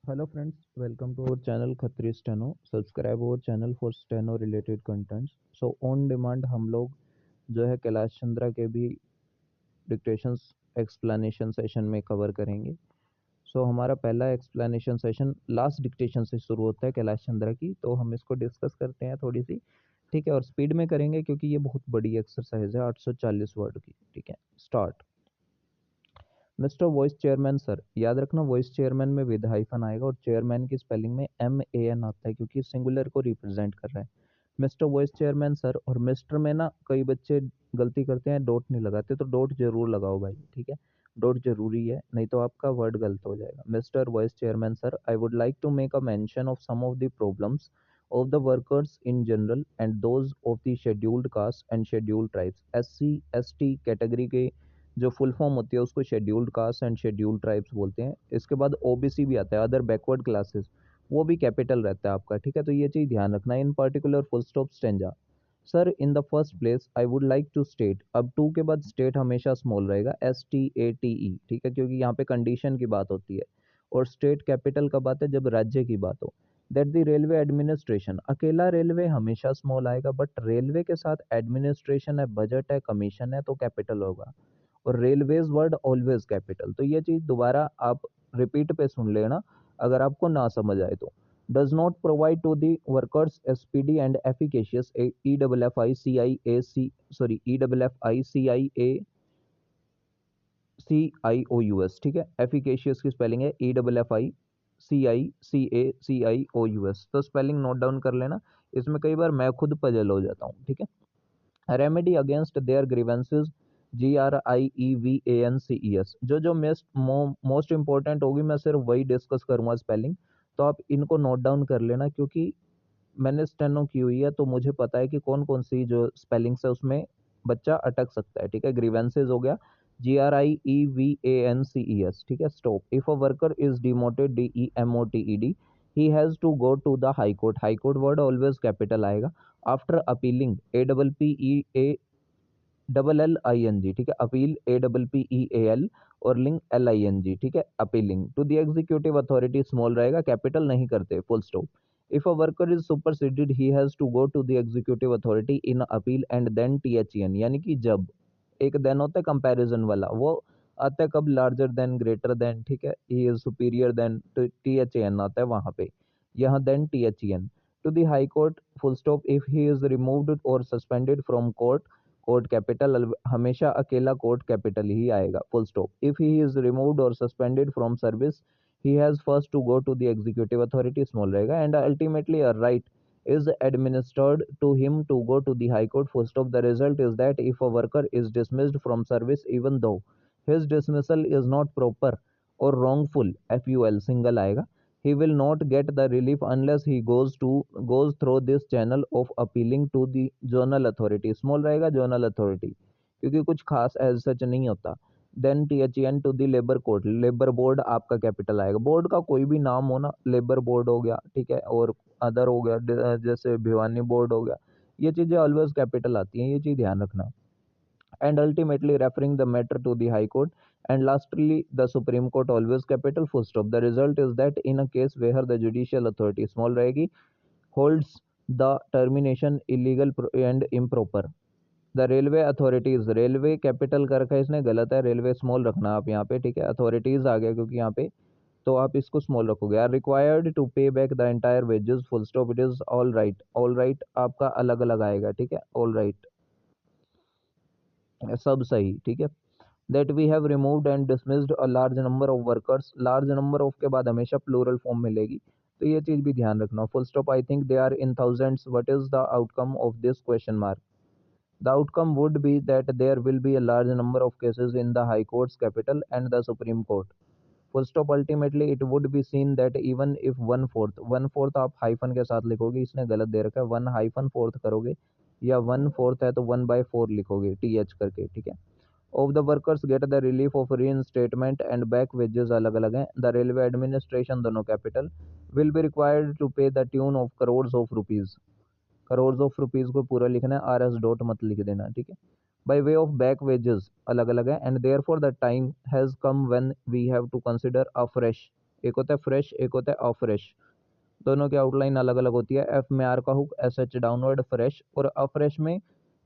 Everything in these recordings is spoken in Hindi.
Hello friends, welcome to our channel Khatri steno. Subscribe our channel for steno related contents. So on demand हम लोग जो है कैलाश चंद्रा के भी डिक्टेशंस एक्सप्लेनेशन सेशन में कवर करेंगे. सो हमारा पहला एक्सप्लेनेशन सेशन लास्ट डिक्टेशन से शुरू होता है कैलाश चंद्रा की, तो हम इसको डिस्कस करते हैं थोड़ी सी. ठीक है, और स्पीड में करेंगे क्योंकि ये बहुत बड़ी एक्सरसाइज है 840 वर्ड की. ठीक है, start. Mister vice chairman sir, याद रखना वॉइस चेयरमैन में विद हाइफन आएगा और चेयरमैन की स्पेलिंग में MAN आता है क्योंकि सिंगुलर को रिप्रेजेंट कर रहा है. मिस्टर वॉइस चेयरमैन सर, और मिस्टर में ना कई बच्चे गलती करते हैं, डॉट नहीं लगाते, तो डॉट जरूर लगाओ भाई. ठीक है, डॉट जरूरी है, नहीं तो आपका वर्ड गलत हो जाएगा. Mister vice chairman sir, I would like to make a mention of some of the problems of the workers in general and those of the scheduled caste and scheduled tribes. SC ST category के जो फुल फॉर्म होती है उसको scheduled caste and scheduled tribes बोलते हैं. इसके बाद OBC भी आता है, अदर बैकवर्ड क्लासेस, वो भी कैपिटल रहता है आपका. ठीक है, तो ये चीज़ ध्यान रखना. In particular full stop stanza. Sir in the first place I would like to state, अब टू के बाद स्टेट हमेशा स्मॉल रहेगा, STATE. ठीक है, क्योंकि यहाँ पे कंडीशन की बात होती है और स्टेट कैपिटल कब आता है, जब राज्य की बात हो. दैट द रेलवे एडमिनिस्ट्रेशन, अकेला रेलवे हमेशा स्मॉल आएगा, बट रेलवे के साथ एडमिनिस्ट्रेशन है, बजट है, कमीशन है, तो कैपिटल होगा. और रेलवेज वर्ड ऑलवेज कैपिटल. तो ये चीज दोबारा आप रिपीट पे सुन लेना अगर आपको ना समझ आए तो. Does not provide to the workers speedy and efficacious EFFICIACIACIOUS. ठीक है, एफिकेशियस की स्पेलिंग है EFFICICACIOUS. तो स्पेलिंग नोट डाउन कर लेना, इसमें कई बार मैं खुद पजल हो जाता हूँ. ठीक है, remedy against their grievances, GRIEVANCES. जो मोस्ट इंपॉर्टेंट होगी मैं सिर्फ वही डिस्कस करूंगा स्पेलिंग, तो आप इनको नोट डाउन कर लेना क्योंकि मैंने स्टेनो की हुई है तो मुझे पता है कि कौन कौन सी जो स्पेलिंग्स है उसमें बच्चा अटक सकता है. ठीक है, ग्रीवेंसेज हो गया GRIEVANCES. ठीक है, stop. If a worker is demoted, DEMOTED, he has to go to the high court. High court word always capital आएगा. After appealing, APPEALLING. ठीक है, अपील APPEAL और लिंग LING. ठीक है, appealing to the executive authority, small रहेगा, कैपिटल नहीं करते, full stop. If a worker is superseded, he has to go to the executive authority in appeal and then THEN. यानी कि जब एक देन होता है कंपैरिजन वाला, वो आता है कब, लार्जर देन, ग्रेटर देन. ठीक है, ही इज सुपीरियर देन, तो THEN आता है वहां पे, यहाँ then THEN. To the high court, full stop. If he is removed और suspended from court, court capital, हमेशा अकेला कोर्ट कैपिटल ही आएगा, full stop. If he is removed और suspended from service, he has first to go to the executive authority, small रहेगा. And ultimately a right is administered to him to go to the high court, full stop. The result is that if a worker is dismissed from service, even though his dismissal is not proper or wrongful, FUL single आएगा, he will not get the relief unless he goes through this channel of appealing to the zonal authority. Small रहेगा zonal authority क्योंकि कुछ खास एज सच नहीं होता. Then THEN to the labour court. Labour board आपका कैपिटल आएगा, बोर्ड का कोई भी नाम हो ना, लेबर बोर्ड हो गया. ठीक है, और अदर हो गया जैसे भिवानी बोर्ड हो गया, ये चीजें ऑलवेज कैपिटल आती हैं, ये चीज ध्यान रखना. and ultimately referring the matter to the high court, and lastly the supreme court, always capital, full stop. The result is that in a case where the judicial authority, small रहेगी, holds the termination illegal and improper, the railway authorities, railway capital कर रखा है इसने, गलत है, रेलवे स्मॉल रखना आप यहाँ पे. ठीक है, अथॉरिटीज आ गया क्योंकि यहाँ पे, तो आप इसको स्मॉल रखोगे. आर रिक्वायर्ड टू पे back the entire wages, full stop. It is all right. All right आपका अलग अलग आएगा. ठीक है, ऑल राइट सब सही. ठीक है, that we have removed and dismissed a large number of workers. Large number of के बाद हमेशा प्लूरल फॉर्म मिलेगी, तो ये चीज भी ध्यान रखना. Full stop. I think they are in thousands. What is the outcome of this question mark. The outcome would be that there will be a large number of cases in the High Court's capital and the Supreme Court. Full stop. Ultimately, it would be seen that even if one fourth आप हाइफन के साथ लिखोगे, इसने गलत दे रखा है, 1-4th करोगे, या 1/4 है तो 1/4 लिखोगे TH करके. ठीक है, of the workers get the relief of reinstatement and back wages अलग अलग हैं. The railway administration, दोनों capital, will be required to pay the tune of crores of rupees. Crore of rupees को पूरा लिखना है, RS डॉट मत लिख देना. ठीक है, by way of back wages अलग अलग है. And therefore the time has come when we have to consider afresh एक होता है फ्रेश, एक होता है अफ्रेश। दोनों की आउटलाइन अलग अलग होती है। एफ में आर का हुक एस एच डाउनवर्ड फ्रेश, और अफ्रेश में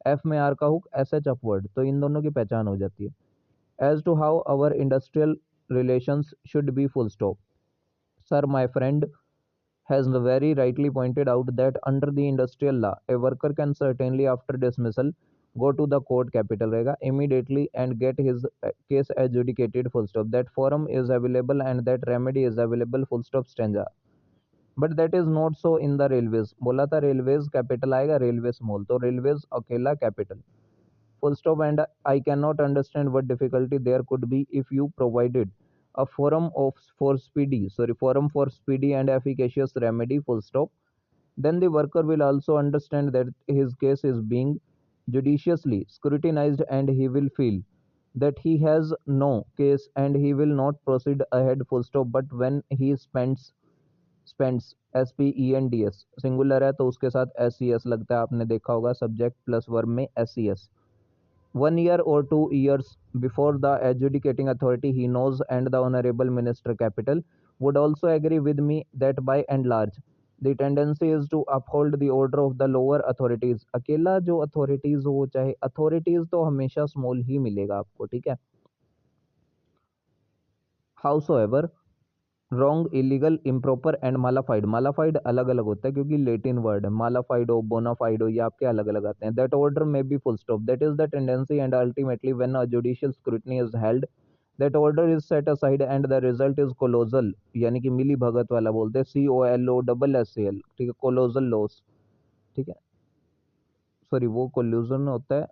एफ में आर का हुक एस एच अपवर्ड। तो इन दोनों की पहचान हो जाती है। As to how our industrial relations should be full stop. Sir my friend has very rightly pointed out that under the industrial law, a worker can certainly, after dismissal, go to the court, capital रहेगा, immediately and get his case adjudicated, full stop. That forum is available and that remedy is available, full stop, stanza. But that is not so in the railways. बोला था railways capital आएगा, railway small, तो railways अकेला capital, full stop. And I cannot understand what difficulty there could be if you provided a forum for speedy and efficacious remedy, full stop. Then the worker will also understand that his case is being judiciously scrutinized and he will feel that he has no case and he will not proceed ahead, full stop. But when he spends SPENDS singular है तो उसके साथ SES लगता है, आपने देखा होगा सब्जेक्ट प्लस वर्ब में SES, 1 year or 2 years before the adjudicating authority, he knows, and the honorable minister capital would also agree with me that by and large the tendency is to uphold the order of the lower authorities। अकेला जो authorities हो, चाहे authorities तो हमेशा small ही मिलेगा आपको, ठीक है। Howsoever wrong, illegal, improper and mala fide. Mala fide अलग अलग होता है क्योंकि लेटिन वर्ड है। मालाफाइडो, बोनाफाइडो, ये आपके अलग अलग आते हैं। दैट ऑर्डर में be full stop, that is the tendency and ultimately when a judicial scrutiny is held that order is set aside and the result is colossal, यानी कि मिली भगत वाला बोलते हैं, COLOSSAL, ठीक है, कोलोजल लॉस, ठीक है। सॉरी वो कोल्यूजन होता है,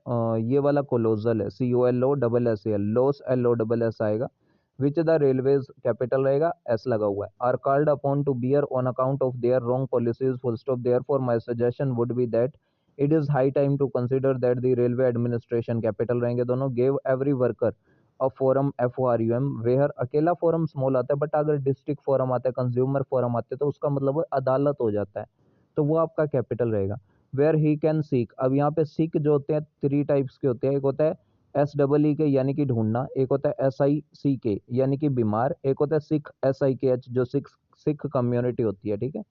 ये वाला कोलोजल है, COLOSSAL, लॉस LOSS आएगा। विच द रेलवेज कैपिटल रहेगा, एस लगा हुआ है, are called upon to bear on account of their wrong policies, full stop. Therefore my suggestion would be that it is high time to consider that the railway administration, capital रहेंगे दोनों, gave every worker a forum, FORUM, where. अकेला फोरम स्मॉल आता है, बट अगर डिस्ट्रिक्ट फोरम आता है, कंज्यूमर फोरम आते हैं, तो उसका मतलब अदालत हो जाता है, तो वो आपका कैपिटल रहेगा। वेयर ही कैन सीक, अब यहाँ पे सीक जो होते हैं 3 टाइप्स के होते हैं। एक होता है SEE के यानी कि ढूंढना, एक होता है SICK यानी कि बीमार, एक होता है सिख SIKH जो सिख कम्युनिटी होती है, ठीक है।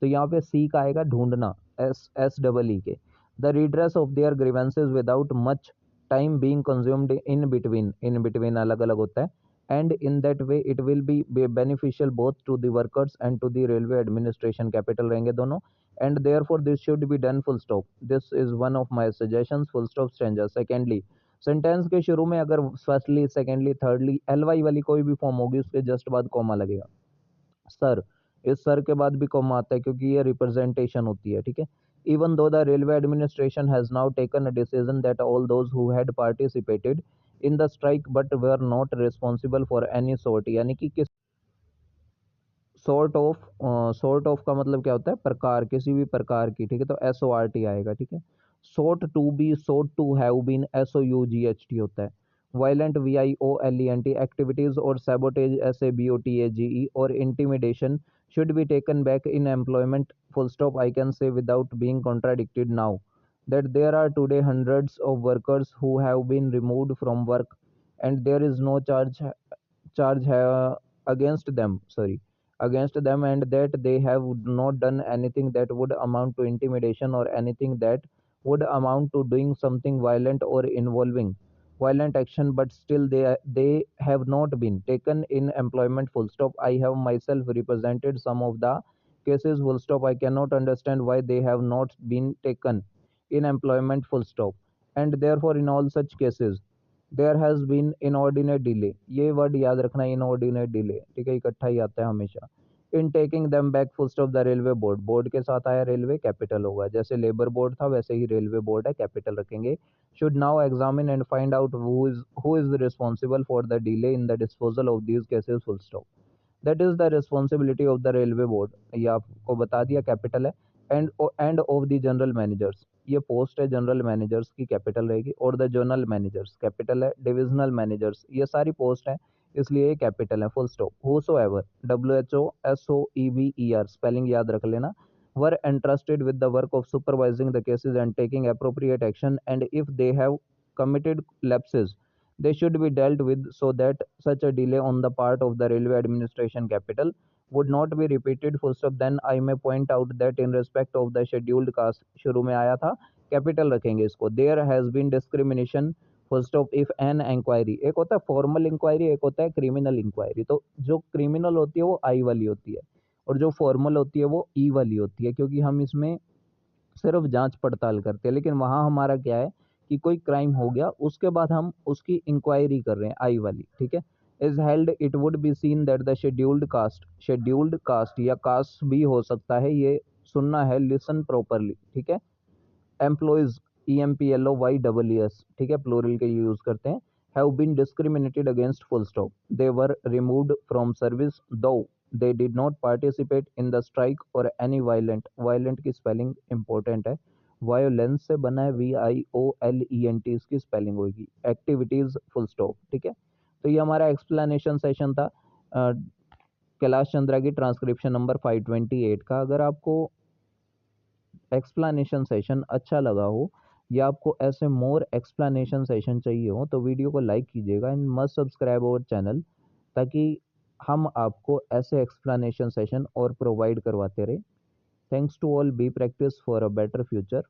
तो यहाँ पे सीक आएगा ढूंढना, SEE के। The redress of their grievances without much time being consumed in between अलग अलग होता है। And in that way it will be beneficial both to the workers and to the railway administration, capital रहेंगे दोनों। and therefore this should be done, full stop. This is one of my suggestions, full stop, stranger। secondly, sentence के शुरू में अगर फर्स्टली, सेकेंडली, थर्डली, LY वाली कोई भी फॉर्म होगी उसके जस्ट बाद कॉमा लगेगा। सर, इस सर के बाद भी कॉमा आता है क्योंकि ये रिप्रेजेंटेशन होती है, ठीक है। Even though the railway administration has now taken a decision that all those who had participated in the strike but were not responsible for any sort, यानी कि किस सॉर्ट ऑफ का मतलब क्या होता है, प्रकार, किसी भी प्रकार की, ठीक है। तो SORT आएगा, ठीक है। Sought to be, sought to have been, SOUGHT होता है। वायलेंट, VIOLENT एक्टिविटीज और सैबोटेज, SABOTAGE, और intimidation should be taken back in employment, full stop। I can say without being contradicted now that there are today hundreds of workers who have been removed from work and there is no charge against them, sorry, against them, and that they have not done anything that would amount to intimidation or anything that would amount to doing something violent or involving violent action, but still they have not been taken in employment, full stop। I have myself represented some of the cases, full stop। I cannot understand why they have not been taken in employment, full stop। And therefore in all such cases there has been inordinate delay, ये वर्ड याद रखना, इनऑर्डिनेट डिले, ठीक है, इकट्ठा ही आता है हमेशा। In taking them back, full stop. The railway board, board के साथ आया रेलवे, कैपिटल होगा, जैसे लेबर बोर्ड था वैसे ही रेलवे बोर्ड है, कैपिटल रखेंगे। Should now examine and find out who is responsible for the delay in the disposal of these cases, full stop. That is the responsibility of the railway board, ये आपको बता दिया, कैपिटल है। End of the general managers, ये पोस्ट है जनरल मैनेजर्स की, कैपिटल रहेगी। और द जोनल मैनेजर्स, कैपिटल है। डिविजनल मैनेजर्स, ये सारी पोस्ट हैं इसलिए ये कैपिटल है, full stop. Whosoever, WHOSOEVER, spelling याद रख लेना। वर entrusted with the work of supervising the cases and taking appropriate action, and if they have committed lapses they should be dealt with so that such a delay on the part of the railway administration capital would not be repeated full stop. Then I may point out that in respect of the scheduled caste, शुरू में आया था, कैपिटल रखेंगे इसको, there has been discrimination full stop if an inquiry, एक होता है फॉर्मल इंक्वायरी, एक होता है क्रिमिनल इंक्वायरी। तो जो क्रिमिनल होती है वो आई वाली होती है और जो फॉर्मल होती है वो ई वाली होती है, क्योंकि हम इसमें सिर्फ जांच पड़ताल करते हैं। लेकिन वहाँ हमारा क्या है कि कोई क्राइम हो गया उसके बाद हम उसकी इंक्वायरी कर रहे हैं, आई वाली, ठीक है। Is held it would be seen that the scheduled caste या कास्ट भी हो सकता है, ये सुनना है, लिसन प्रॉपरली, ठीक है। एम्प्लॉयज, EMPLOYEES, ठीक है, प्लोरल के यूज करते हैं, have been discriminated against full stop, they were removed from service though they did not participate in the strike और एनी वायलेंट, वायलेंट की स्पेलिंग इंपॉर्टेंट है, वायोलेंस से बना है, VIOLENT, इसकी स्पेलिंग होगी, एक्टिविटीज फुल स्टॉप, ठीक है। तो ये हमारा एक्सप्लेनेशन सेशन था कैलाश चंद्रा की ट्रांसक्रिप्शन नंबर 528 का। अगर आपको एक्सप्लेनेशन सेशन अच्छा लगा हो या आपको ऐसे मोर एक्सप्लेनेशन सेशन चाहिए हो तो वीडियो को लाइक कीजिएगा and must subscribe our channel, ताकि हम आपको ऐसे एक्सप्लेनेशन सेशन और प्रोवाइड करवाते रहे। Thanks to all, be practice for a better future.